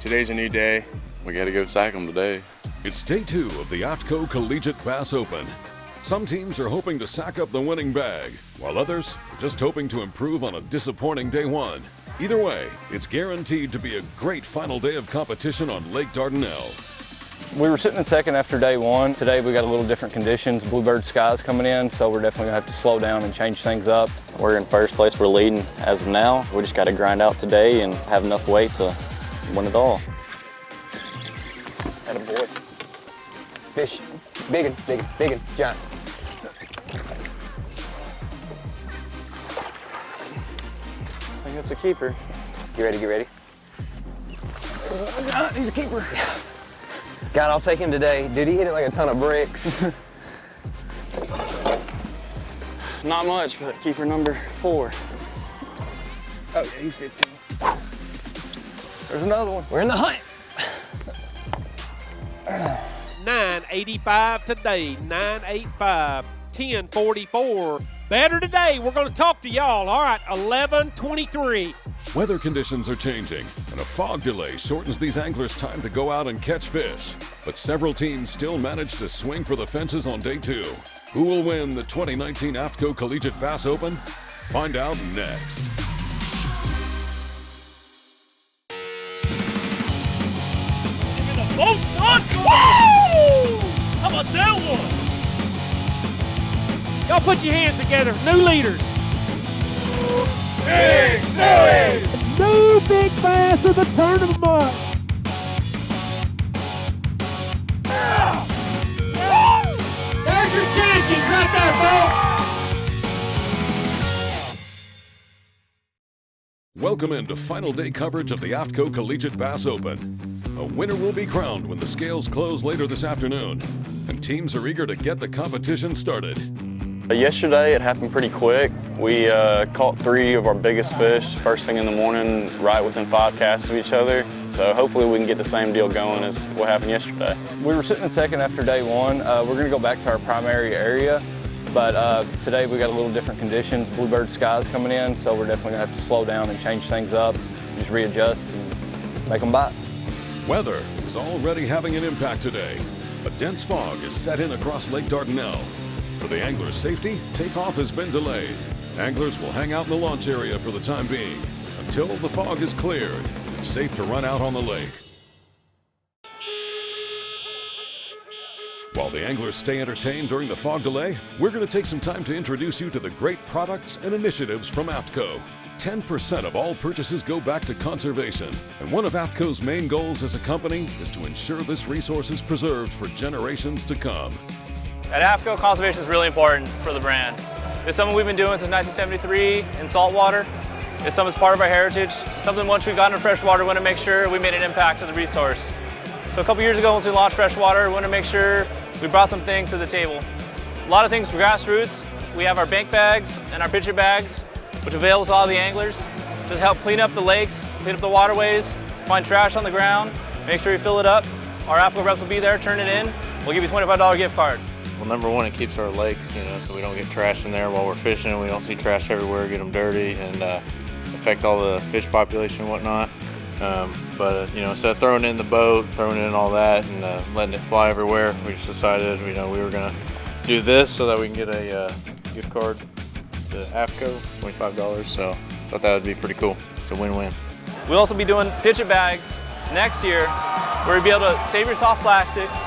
Today's a new day. We got to go sack them today. It's day 2 of the AFTCO Collegiate Bass Open. Some teams are hoping to sack up the winning bag, while others are just hoping to improve on a disappointing day 1. Either way, it's guaranteed to be a great final day of competition on Lake Dardanelle. We were sitting in second after day 1. Today we got a little different conditions. Bluebird skies coming in, so we're definitely gonna have to slow down and change things up. We're in first place, we're leading as of now. We just gotta grind out today and have enough weight to win it all. Attaboy. Fish. Big one, giant. I think it's a keeper. Get ready. Oh, he's a keeper. God, I'll take him today. Did he hit it like a ton of bricks? Not much, but keeper number 4. Oh, yeah, he's 15. There's another one. We're in the hunt. 985 today, 985, 1044. Better today, we're gonna talk to y'all. All right, 1123. Weather conditions are changing, and a fog delay shortens these anglers' time to go out and catch fish. But several teams still manage to swing for the fences on day 2. Who will win the 2019 AFTCO Collegiate Bass Open? Find out next. Oh, woo! How about that one? Y'all put your hands together. New leaders. Big Silly! New big bass of the tournament. There's your champions right there, folks. Welcome into final day coverage of the AFTCO Collegiate Bass Open. A winner will be crowned when the scales close later this afternoon, and teams are eager to get the competition started. Yesterday it happened pretty quick. We caught 3 of our biggest fish first thing in the morning, right within 5 casts of each other. So hopefully we can get the same deal going as what happened yesterday. We were sitting in second after day 1. We're gonna go back to our primary area, but today we got a little different conditions. Bluebird skies coming in, so we're definitely gonna have to slow down and change things up, just readjust and make them bite. Weather is already having an impact today. A dense fog is set in across Lake Dardanelle. For the anglers' safety, takeoff has been delayed. Anglers will hang out in the launch area for the time being until the fog is cleared and it's safe to run out on the lake. While the anglers stay entertained during the fog delay, we're going to take some time to introduce you to the great products and initiatives from AFTCO. 10% of all purchases go back to conservation, and one of AFTCO's main goals as a company is to ensure this resource is preserved for generations to come. At AFTCO, conservation is really important for the brand. It's something we've been doing since 1973 in saltwater. It's something that's part of our heritage. It's something once we got into freshwater, we want to make sure we made an impact to the resource. So a couple years ago, once we launched freshwater, we want to make sure we brought some things to the table. A lot of things for grassroots. We have our bank bags and our pitcher bags, which avail to all the anglers. Just help clean up the lakes, clean up the waterways, find trash on the ground, make sure you fill it up. Our AFTCO reps will be there, turn it in. We'll give you a $25 gift card. Well, number one, it keeps our lakes, so we don't get trash in there while we're fishing. We don't see trash everywhere, get them dirty, and affect all the fish population and whatnot. Instead of throwing it in the boat, throwing it in all that, and letting it fly everywhere, we just decided, we were gonna do this so that we can get a gift card to AFTCO, $25. So I thought that would be pretty cool. It's a win-win. We'll also be doing pitcher bags next year, where you'll be able to save your soft plastics,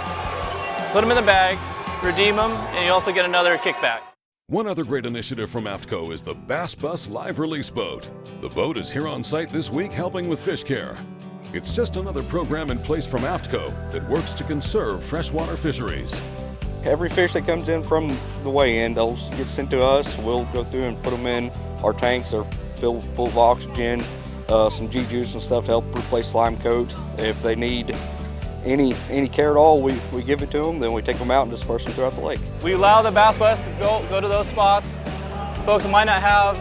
put them in the bag, redeem them, and you also get another kickback. One other great initiative from AFTCO is the Bass Bus Live Release Boat. The boat is here on site this week helping with fish care. It's just another program in place from AFTCO that works to conserve freshwater fisheries. Every fish that comes in from the weigh-in, they'll get sent to us. We'll go through and put them in our tanks. They're filled full of oxygen, some G-juice and stuff to help replace slime coat. If they need any care at all, we give it to them, then we take them out and disperse them throughout the lake. We allow the bass bus to go to those spots. Folks that might not have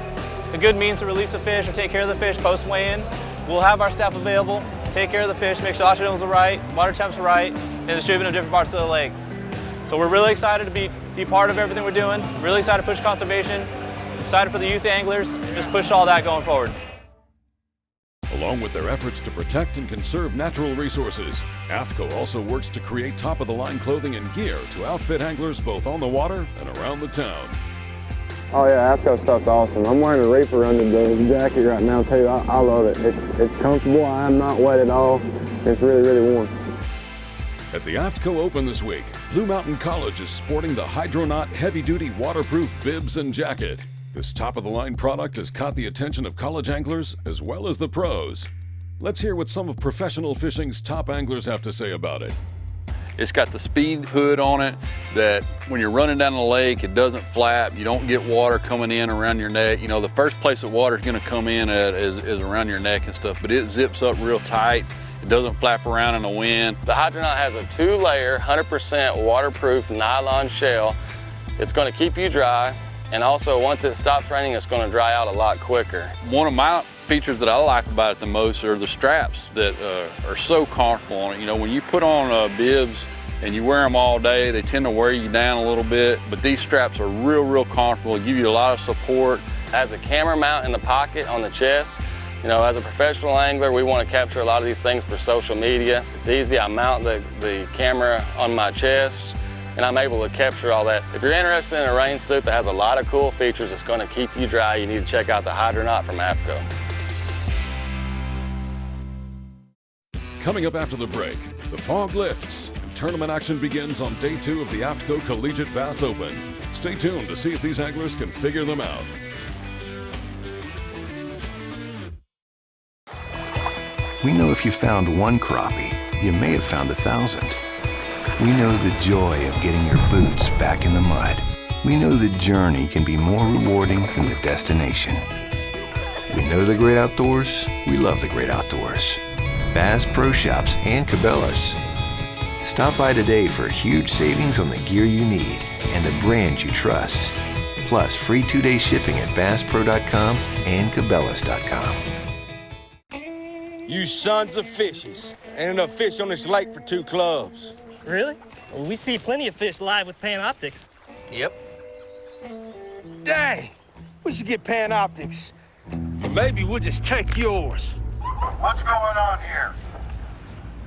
a good means to release the fish or take care of the fish post weigh-in, we'll have our staff available, take care of the fish, make sure oxygen levels are right, water temps are right, and distribute them to different parts of the lake. So we're really excited to be part of everything we're doing, really excited to push conservation, excited for the youth anglers, just push all that going forward. Along with their efforts to protect and conserve natural resources, AFTCO also works to create top-of-the-line clothing and gear to outfit anglers both on the water and around the town. Oh yeah, AFTCO stuff's awesome. I'm wearing a reefer under the jacket right now too. I love it. It's comfortable. I am not wet at all. It's really, really warm. At the AFTCO Open this week, Blue Mountain College is sporting the Hydronaut heavy-duty waterproof bibs and jacket. This top-of-the-line product has caught the attention of college anglers as well as the pros. Let's hear what some of professional fishing's top anglers have to say about it. It's got the speed hood on it that when you're running down the lake, it doesn't flap. You don't get water coming in around your neck. You know, the first place that water's gonna come in at is around your neck and stuff, but it zips up real tight. It doesn't flap around in the wind. The Hydronaut has a 2-layer, 100% waterproof nylon shell. It's gonna keep you dry, and also once it stops raining, it's gonna dry out a lot quicker. One of my features that I like about it the most are the straps that are so comfortable on it. You know, when you put on bibs and you wear them all day, they tend to wear you down a little bit, but these straps are real comfortable, give you a lot of support. It has a camera mount in the pocket on the chest. You know, as a professional angler, we want to capture a lot of these things for social media. It's easy, I mount the camera on my chest, and I'm able to capture all that. If you're interested in a rain suit that has a lot of cool features that's going to keep you dry, you need to check out the Hydronaut from AFTCO. Coming up after the break, the fog lifts and tournament action begins on day 2 of the AFTCO Collegiate Bass Open. Stay tuned to see if these anglers can figure them out. We know if you found one crappie, you may have found 1,000. We know the joy of getting your boots back in the mud. We know the journey can be more rewarding than the destination. We know the great outdoors. We love the great outdoors. Bass Pro Shops and Cabela's. Stop by today for huge savings on the gear you need and the brands you trust. Plus free 2-day shipping at BassPro.com and Cabela's.com. You sons of fishes. Ain't enough fish on this lake for 2 clubs. Really? Well, we see plenty of fish live with Panoptics. Yep. Dang, we should get Panoptics. Or maybe we'll just take yours. What's going on here?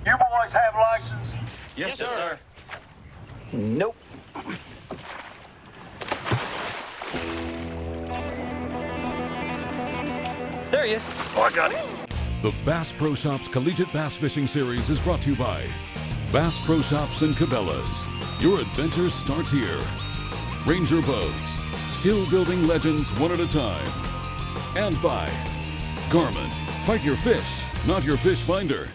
You boys have license? Yes, sir. Nope. There he is. Oh, I got him. The Bass Pro Shops Collegiate Bass Fishing Series is brought to you by Bass Pro Shops and Cabela's. Your adventure starts here. Ranger Boats, still building legends one at a time. And by Garmin, fight your fish, not your fish finder.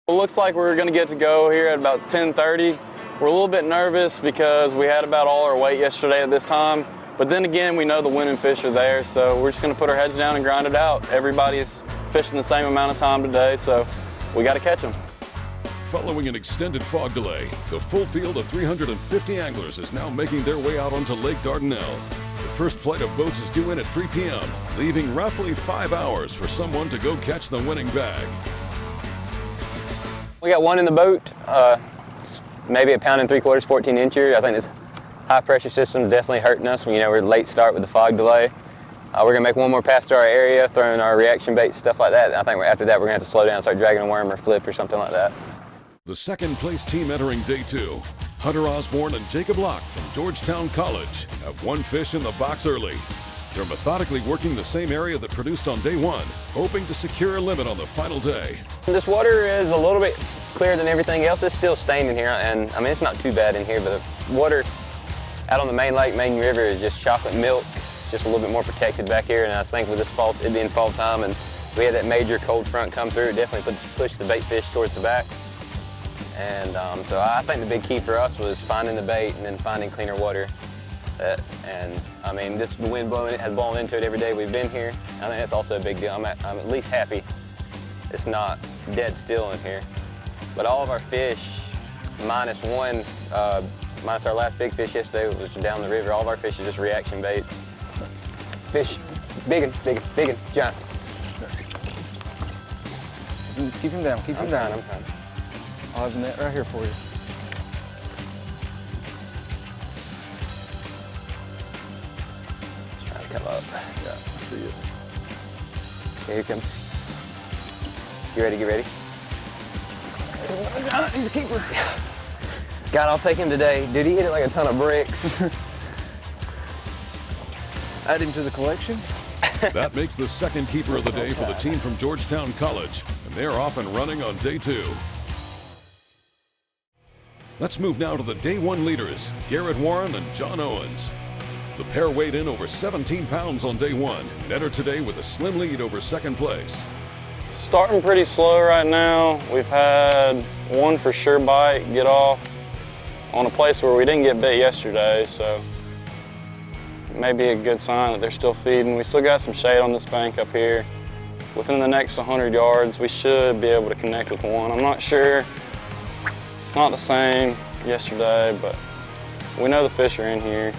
It looks like we're going to get to go here at about 10:30. We're a little bit nervous because we had about all our weight yesterday at this time. But then again, we know the winning fish are there, so we're just going to put our heads down and grind it out. Everybody's fishing the same amount of time today, so we got to catch them. Following an extended fog delay, the full field of 350 anglers is now making their way out onto Lake Dardanelle. The first flight of boats is due in at 3 p.m., leaving roughly 5 hours for someone to go catch the winning bag. We got one in the boat, it's maybe 1 3/4 pounds, 14 incher. I think this high pressure system is definitely hurting us. You know, we're late start with the fog delay. We're gonna make one more pass to our area, throwing our reaction bait, stuff like that. I think after that, we're gonna have to slow down, start dragging a worm or flip or something like that. The second place team entering day 2, Hunter Osborne and Jacob Locke from Georgetown College, have 1 fish in the box early. They're methodically working the same area that produced on day 1, hoping to secure a limit on the final day. This water is a little bit clearer than everything else. It's still stained in here, and I mean, it's not too bad in here, but the water out on the main lake, main river is just chocolate milk. It's just a little bit more protected back here, and I was thinking with this fall, it being fall time, and we had that major cold front come through, it definitely pushed the bait fish towards the back. And so I think the big key for us was finding the bait and then finding cleaner water. And I mean, the wind has blown into it every day we've been here. I think that's also a big deal. I'm at least happy it's not dead still in here. But all of our fish, minus our last big fish yesterday, which was down the river, all of our fish are just reaction baits. Fish, big and giant. Keep him down, keep him down. I'm fine. I'll have the net right here for you. Trying to come up. Yeah, I see it. Here he comes. You ready? Get ready. He's a keeper. God, I'll take him today. Dude, he hit it like a ton of bricks. Add him to the collection. That makes the second keeper of the day for the team from Georgetown College, and they're off and running on day 2. Let's move now to the day 1 leaders, Garrett Warren and John Owens. The pair weighed in over 17 pounds on day 1 and entered today with a slim lead over second place. Starting pretty slow right now. We've had one for sure bite get off on a place where we didn't get bit yesterday, so maybe a good sign that they're still feeding. We still got some shade on this bank up here. Within the next 100 yards, we should be able to connect with one. I'm not sure. It's not the same yesterday, but we know the fish are in here.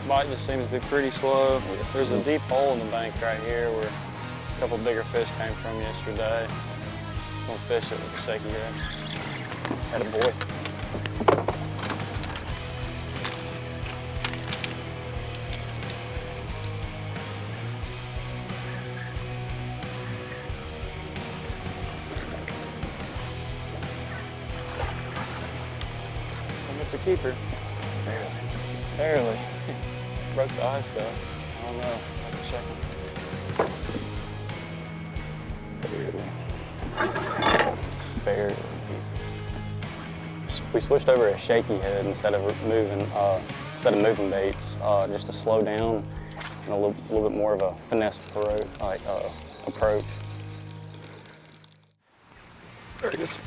Bite just seems to be pretty slow. There's a deep hole in the bank right here where a couple bigger fish came from yesterday. Gonna fish it with a shaky head. Had a boy. And it's a keeper. Barely. Barely. Broke the ice though. I don't know. I have to check him. Barely. We switched over a shaky head instead of moving baits, just to slow down and a little bit more of a finesse approach. There it is.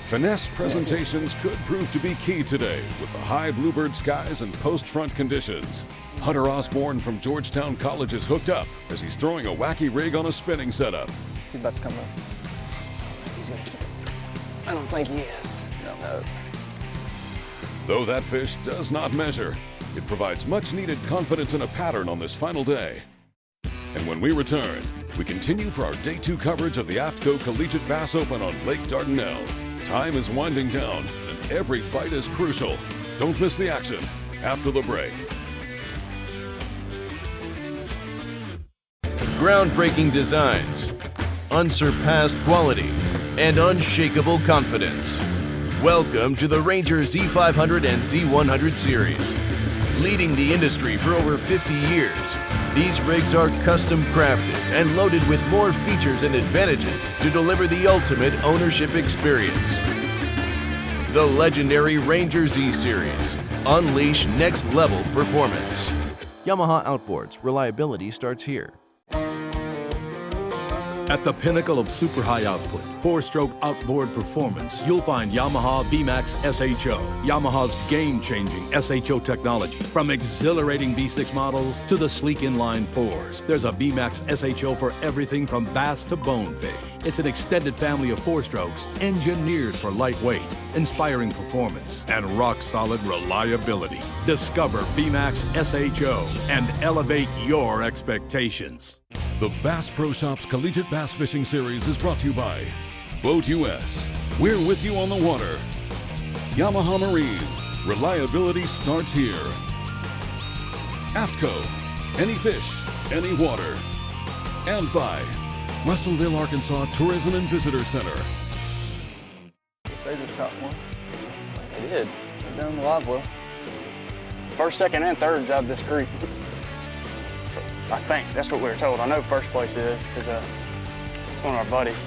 Finesse presentations could prove to be key today with the high Bluebird skies and post-front conditions. Hunter Osborne from Georgetown College is hooked up as he's throwing a wacky rig on a spinning setup. He's about to come up. He's gonna keep it. I don't think he is. No. Though that fish does not measure, it provides much needed confidence in a pattern on this final day. And when we return, we continue for our day 2 coverage of the AFTCO Collegiate Bass Open on Lake Dardanelle. Time is winding down, and every bite is crucial. Don't miss the action after the break. Groundbreaking designs, unsurpassed quality, and unshakable confidence. Welcome to the Ranger Z500 and Z100 series. Leading the industry for over 50 years, these rigs are custom crafted and loaded with more features and advantages to deliver the ultimate ownership experience. The legendary Ranger Z series. Unleash next level performance. Yamaha Outboards. Reliability starts here. At the pinnacle of super high output, 4-stroke outboard performance, you'll find Yamaha VMAX SHO. Yamaha's game-changing SHO technology. From exhilarating V6 models to the sleek inline 4s, there's a VMAX SHO for everything from bass to bonefish. It's an extended family of 4-strokes engineered for lightweight, inspiring performance, and rock-solid reliability. Discover VMAX SHO and elevate your expectations. The Bass Pro Shops Collegiate Bass Fishing Series is brought to you by Boat US. We're with you on the water. Yamaha Marine. Reliability starts here. AFTCO. Any fish, any water. And by Russellville, Arkansas Tourism and Visitor Center. They just caught one. They did. They're down the live well. First, second, and third job this creek. I think that's what we were told. I know first place is because one of our buddies.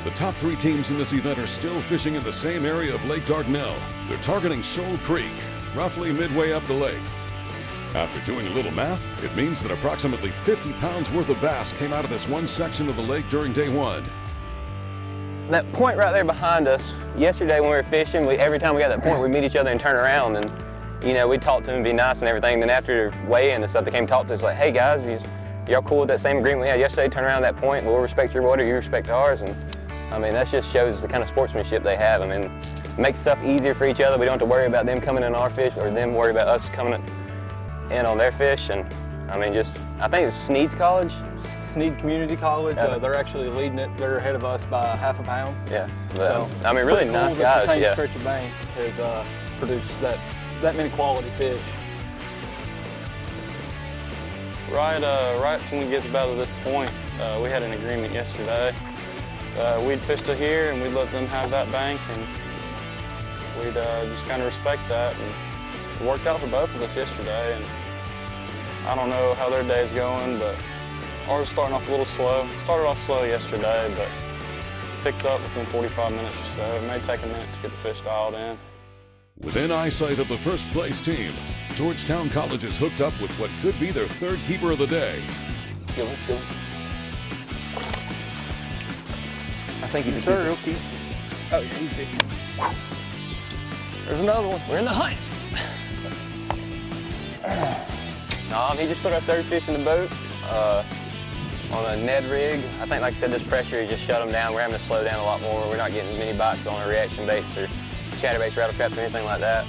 The top 3 teams in this event are still fishing in the same area of Lake Dardanelle. They're targeting Shoal Creek, roughly midway up the lake. After doing a little math, it means that approximately 50 pounds worth of bass came out of this one section of the lake during day 1. That point right there behind us, yesterday when we were fishing, every time we got that point, we'd meet each other and turn around, and you know, we'd talk to them and be nice and everything. Then after weigh-in and stuff, they came talk to us like, hey guys, y'all cool with that same agreement we had yesterday? Turn around at that point, we'll respect your water, you respect ours. And I mean, that just shows the kind of sportsmanship they have. I mean, it makes stuff easier for each other. We don't have to worry about them coming in our fish or them worry about us coming in on their fish. And I mean, I think it's Sneed's College. Sneed Community College, they're actually leading it. They're ahead of us by half a pound. Yeah, so I mean, really nice guys. The same yeah. stretch of bank has produced that many quality fish. Right when we get about to this point, we had an agreement yesterday. We'd fish to here and we'd let them have that bank, and we'd just kind of respect that. And it worked out for both of us yesterday. And I don't know how their day's going, but ours is starting off a little slow. Started off slow yesterday, but picked up within 45 minutes or so. It may take a minute to get the fish dialed in. Within eyesight of the first place team, Georgetown College is hooked up with what could be their third keeper of the day. Let's go. I think he's Sir, he'll keep. Oh, yeah, he's 15. There's another one. We're in the hunt. He just put our third fish in the boat on a Ned rig. I think, like I said, this pressure just shut them down. We're having to slow down a lot more. We're not getting as many bites on our reaction baits or chatterbaits, rattle traps, or anything like that.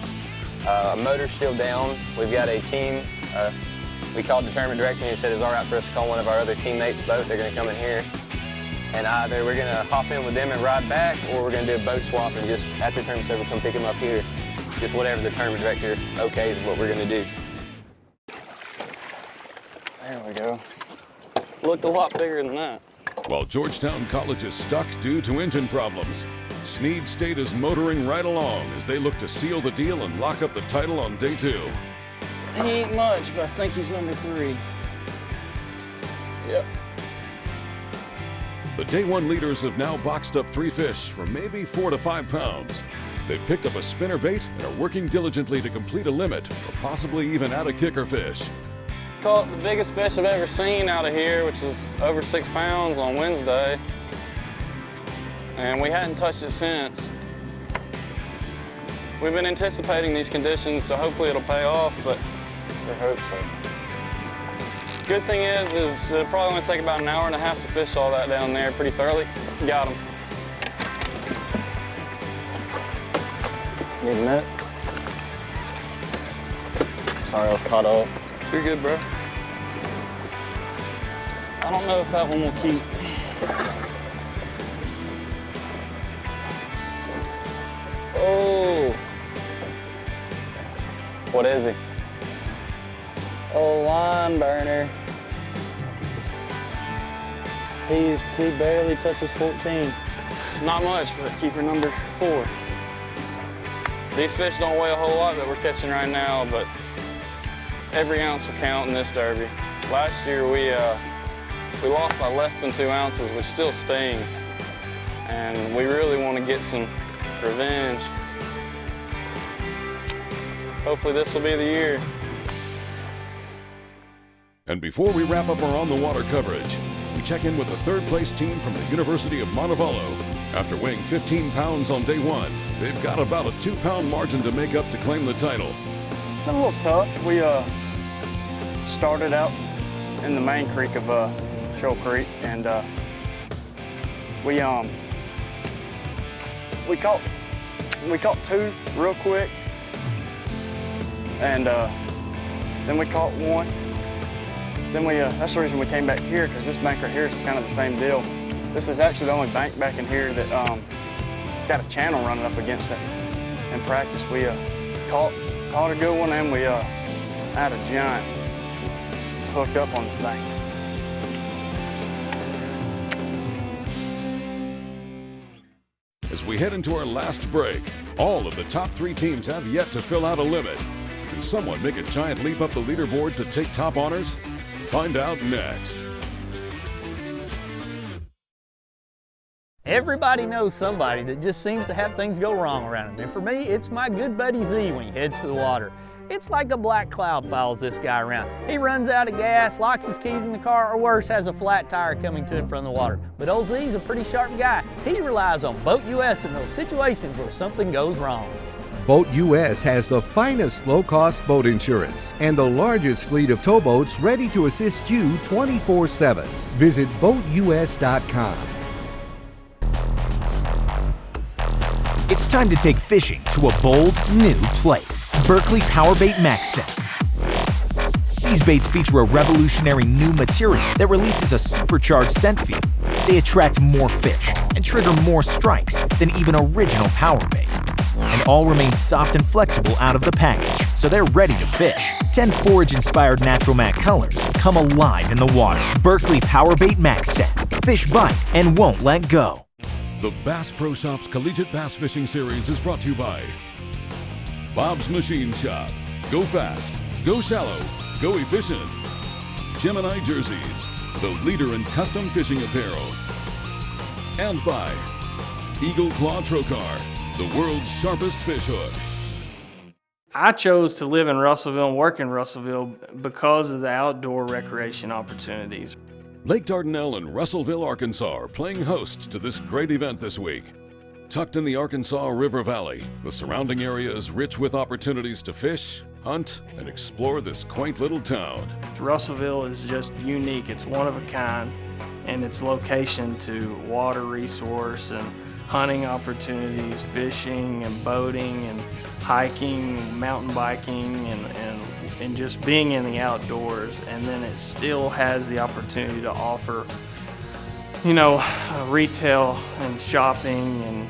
Motor's still down. We've got a team. We called the tournament director and he said it's all right for us to call one of our other teammates' boat. They're going to come in here. And either we're going to hop in with them and ride back, or we're going to do a boat swap and just, after the tournament's over, come pick them up here. Just whatever the tournament director okays is what we're going to do. There we go. Looked a lot bigger than that. While Georgetown College is stuck due to engine problems, Snead State is motoring right along as they look to seal the deal and lock up the title on day 2. He ain't much, but I think he's number 3. Yep. The day 1 leaders have now boxed up 3 fish for maybe 4 to 5 pounds. They've picked up a spinner bait and are working diligently to complete a limit or possibly even add a kicker fish. Caught the biggest fish I've ever seen out of here, which was over 6 pounds on Wednesday. And we hadn't touched it since. We've been anticipating these conditions, so hopefully it'll pay off, but I hope so. Good thing is it'll probably only take about an hour and a half to fish all that down there pretty thoroughly. Got him. Need a net? Sorry, I was caught up. You're good, bro. I don't know if that one will keep. Oh. What is he? Oh, line burner. He barely touches 14. Not much, but keeper number 4. These fish don't weigh a whole lot that we're catching right now, but every ounce will count in this derby. Last year we lost by less than 2 ounces, which still stings, and we really want to get some revenge. Hopefully this will be the year. And before we wrap up our on-the-water coverage, we check in with the third-place team from the University of Montevallo. After weighing 15 pounds on day 1, they've got about a 2-pound margin to make up to claim the title. It's been a little tough. We started out in the main creek of Shoal Creek, and we caught 2 real quick, and then we caught 1. Then that's the reason we came back here, because this bank right here is kind of the same deal. This is actually the only bank back in here that got a channel running up against it. In practice, we caught a good one, and we had a giant hook up on the bank. As we head into our last break, all of the top 3 teams have yet to fill out a limit. Can someone make a giant leap up the leaderboard to take top honors? Find out next. Everybody knows somebody that just seems to have things go wrong around him. And for me, it's my good buddy Z when he heads to the water. It's like a black cloud follows this guy around. He runs out of gas, locks his keys in the car, or worse, has a flat tire coming to him from the water. But old Z's a pretty sharp guy. He relies on Boat US in those situations where something goes wrong. Boat US has the finest low-cost boat insurance and the largest fleet of towboats ready to assist you 24/7. Visit BoatUS.com. It's time to take fishing to a bold, new place. Berkley Powerbait Max Set. These baits feature a revolutionary new material that releases a supercharged scent field. They attract more fish and trigger more strikes than even original Powerbait. And all remain soft and flexible out of the package, so they're ready to fish. 10 forage-inspired natural matte colors come alive in the water. Berkeley Power Bait Max Set. Fish bite and won't let go. The Bass Pro Shops Collegiate Bass Fishing Series is brought to you by Bob's Machine Shop. Go fast, go shallow, go efficient. Gemini Jerseys, the leader in custom fishing apparel. And by Eagle Claw Trocar, the world's sharpest fish hook. I chose to live in Russellville and work in Russellville because of the outdoor recreation opportunities. Lake Dardanelle and Russellville, Arkansas are playing host to this great event this week. Tucked in the Arkansas River Valley, the surrounding area is rich with opportunities to fish, hunt, and explore this quaint little town. Russellville is just unique. It's one of a kind, and its location to water resource and hunting opportunities, fishing and boating and hiking, mountain biking, and just being in the outdoors. And then it still has the opportunity to offer, you know, retail and shopping and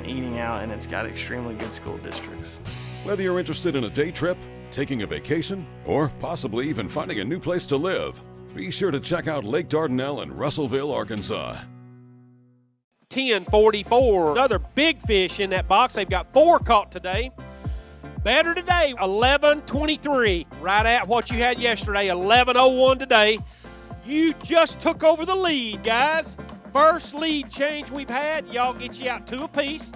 eating out, and it's got extremely good school districts. Whether you're interested in a day trip, taking a vacation, or possibly even finding a new place to live, be sure to check out Lake Dardanelle in Russellville, Arkansas. 10:44. Another big fish in that box. They've got 4 caught today. Better today, 11:23. Right at what you had yesterday, 11:01 today. You just took over the lead, guys. First lead change we've had. Y'all get you out 2 apiece.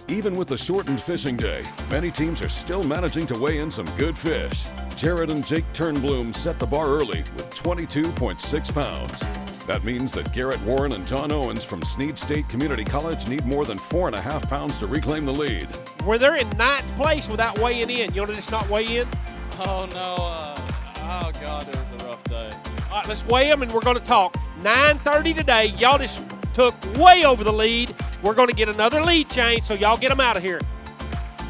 Even with the shortened fishing day, many teams are still managing to weigh in some good fish. Jared and Jake Turnbloom set the bar early with 22.6 pounds. That means that Garrett Warren and John Owens from Snead State Community College need more than 4.5 pounds to reclaim the lead. Where they're in 9th place without weighing in. You want to just not weigh in? Oh, no. Oh, God, it was a rough day. All right, let's weigh them, and we're going to talk. 9:30 today. Y'all just took way over the lead. We're going to get another lead change, so y'all get them out of here.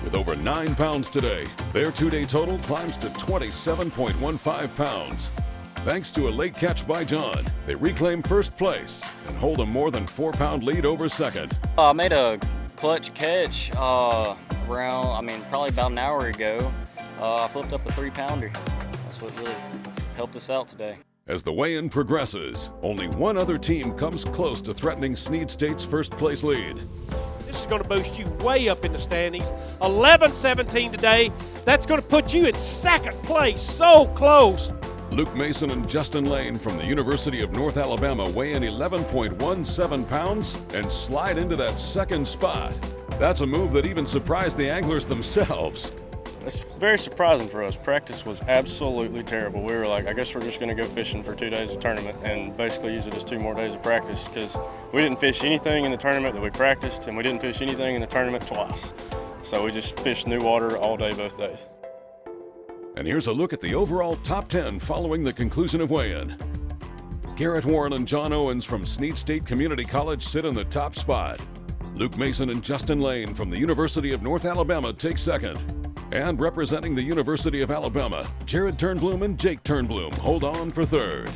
With over 9 pounds today, their 2-day total climbs to 27.15 pounds. Thanks to a late catch by John, they reclaim first place and hold a more than 4-pound lead over second. I made a clutch catch probably about an hour ago. I flipped up a 3-pounder. That's what really helped us out today. As the weigh-in progresses, only one other team comes close to threatening Snead State's first place lead. This is going to boost you way up in the standings. 11:17 today. That's going to put you in 2nd place. So close. Luke Mason and Justin Lane from the University of North Alabama weigh in 11.17 pounds and slide into that 2nd spot. That's a move that even surprised the anglers themselves. It's very surprising for us. Practice was absolutely terrible. We were like, I guess we're just going to go fishing for 2 days of tournament and basically use it as 2 more days of practice, because we didn't fish anything in the tournament that we practiced, and we didn't fish anything in the tournament twice. So we just fished new water all day, both days. And here's a look at the overall top 10 following the conclusion of weigh-in. Garrett Warren and John Owens from Snead State Community College sit in the top spot. Luke Mason and Justin Lane from the University of North Alabama take 2nd. And representing the University of Alabama, Jared Turnbloom and Jake Turnbloom hold on for 3rd.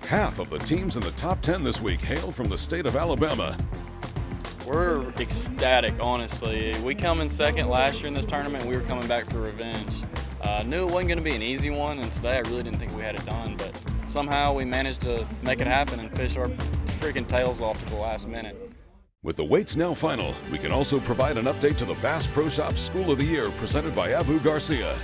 Half of the teams in the top 10 this week hail from the state of Alabama. We're ecstatic, honestly. We come in 2nd last year in this tournament, and we were coming back for revenge. Knew it wasn't going to be an easy one, and today I really didn't think we had it done, but somehow we managed to make it happen and fish our freaking tails off to the last minute. With the weights now final, we can also provide an update to the Bass Pro Shops School of the Year presented by Abu Garcia.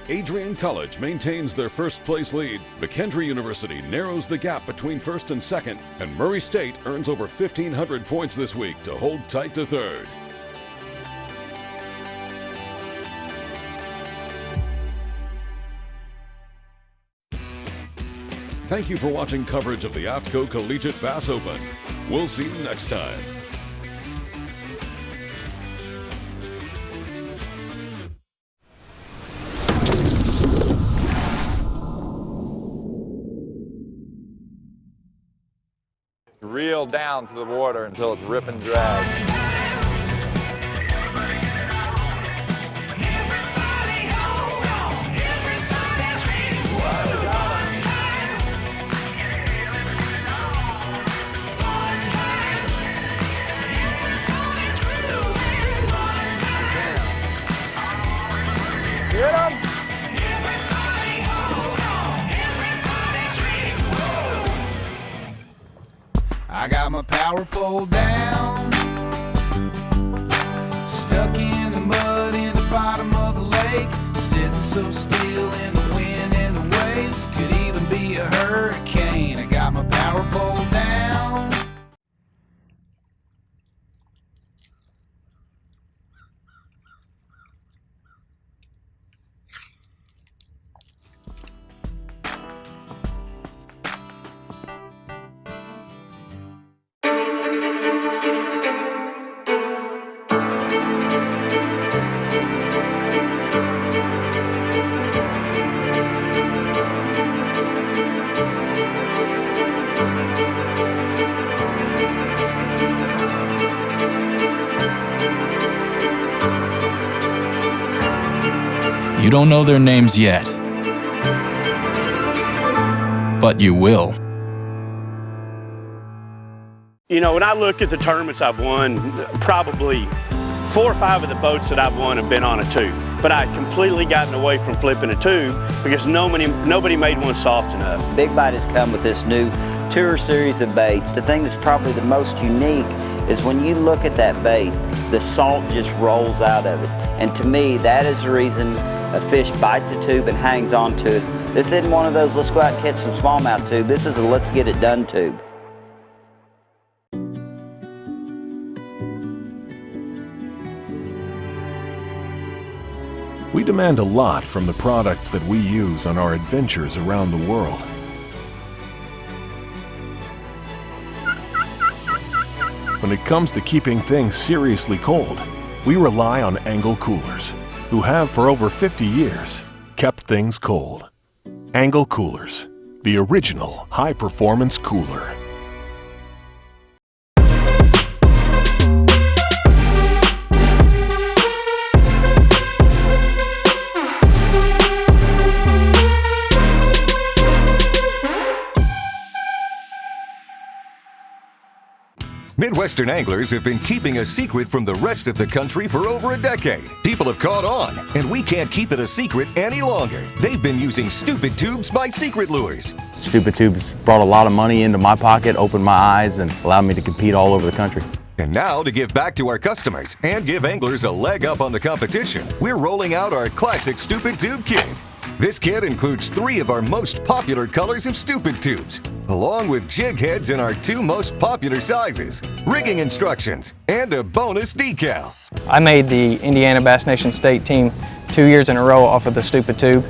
Adrian College maintains their 1st place lead. McKendree University narrows the gap between 1st and 2nd, and Murray State earns over 1,500 points this week to hold tight to 3rd. Thank you for watching coverage of the AFTCO Collegiate Bass Open. We'll see you next time. Reel down to the water until it's rip and drag. Get him! I got my power pole down, stuck in the mud in the bottom of the lake, sitting so still in the wind and the waves, could even be a hurricane. I got my power pole down. You don't know their names yet, but you will. You know, when I look at the tournaments I've won, probably 4 or 5 of the boats that I've won have been on a tube. But I've completely gotten away from flipping a tube because nobody made one soft enough. Big Bite has come with this new tour series of baits. The thing that's probably the most unique is when you look at that bait, the salt just rolls out of it. And to me, that is the reason a fish bites a tube and hangs on to it. This isn't one of those let's go out and catch some smallmouth tube. This is a let's get it done tube. We demand a lot from the products that we use on our adventures around the world. When it comes to keeping things seriously cold, we rely on Angle Coolers, who have for over 50 years kept things cold. Angle Coolers, the original high-performance cooler. Midwestern anglers have been keeping a secret from the rest of the country for over a decade. People have caught on, and we can't keep it a secret any longer. They've been using Stupid Tubes by Secret Lures. Stupid Tubes brought a lot of money into my pocket, opened my eyes, and allowed me to compete all over the country. And now, to give back to our customers and give anglers a leg up on the competition, we're rolling out our classic Stupid Tube kit. This kit includes 3 of our most popular colors of Stupid Tubes, along with jig heads in our 2 most popular sizes, rigging instructions, and a bonus decal. I made the Indiana Bass Nation State team 2 years in a row off of the Stupid Tube.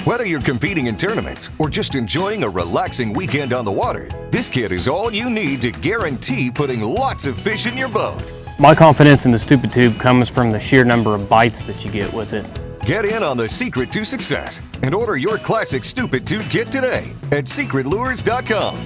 Whether you're competing in tournaments or just enjoying a relaxing weekend on the water, this kit is all you need to guarantee putting lots of fish in your boat. My confidence in the Stupid Tube comes from the sheer number of bites that you get with it. Get in on the secret to success and order your classic Stupid Tube kit today at secretlures.com.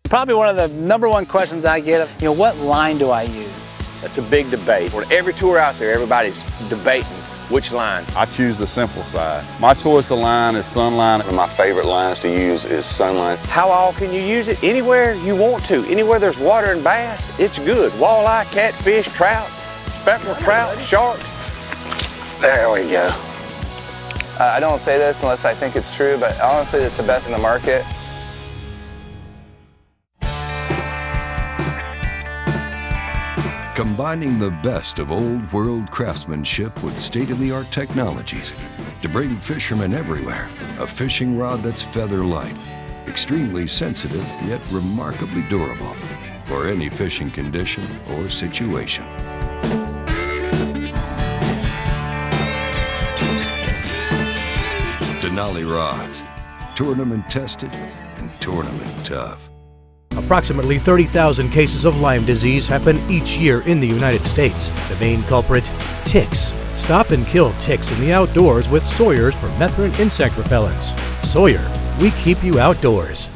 Probably one of the #1 questions I get, what line do I use? That's a big debate. On every tour out there, everybody's debating which line. I choose the simple side. My choice of line is Sunline. One of my favorite lines to use is Sunline. How all can you use it? Anywhere you want to. Anywhere there's water and bass, it's good. Walleye, catfish, trout, speckled trout, sharks. There we go. I don't say this unless I think it's true, but honestly, it's the best in the market. Combining the best of old world craftsmanship with state-of-the-art technologies to bring fishermen everywhere a fishing rod that's feather light, extremely sensitive yet remarkably durable for any fishing condition or situation. Denali rods, tournament tested and tournament tough. Approximately 30,000 cases of Lyme disease happen each year in the United States. The main culprit, ticks. Stop and kill ticks in the outdoors with Sawyer's permethrin insect repellents. Sawyer, we keep you outdoors.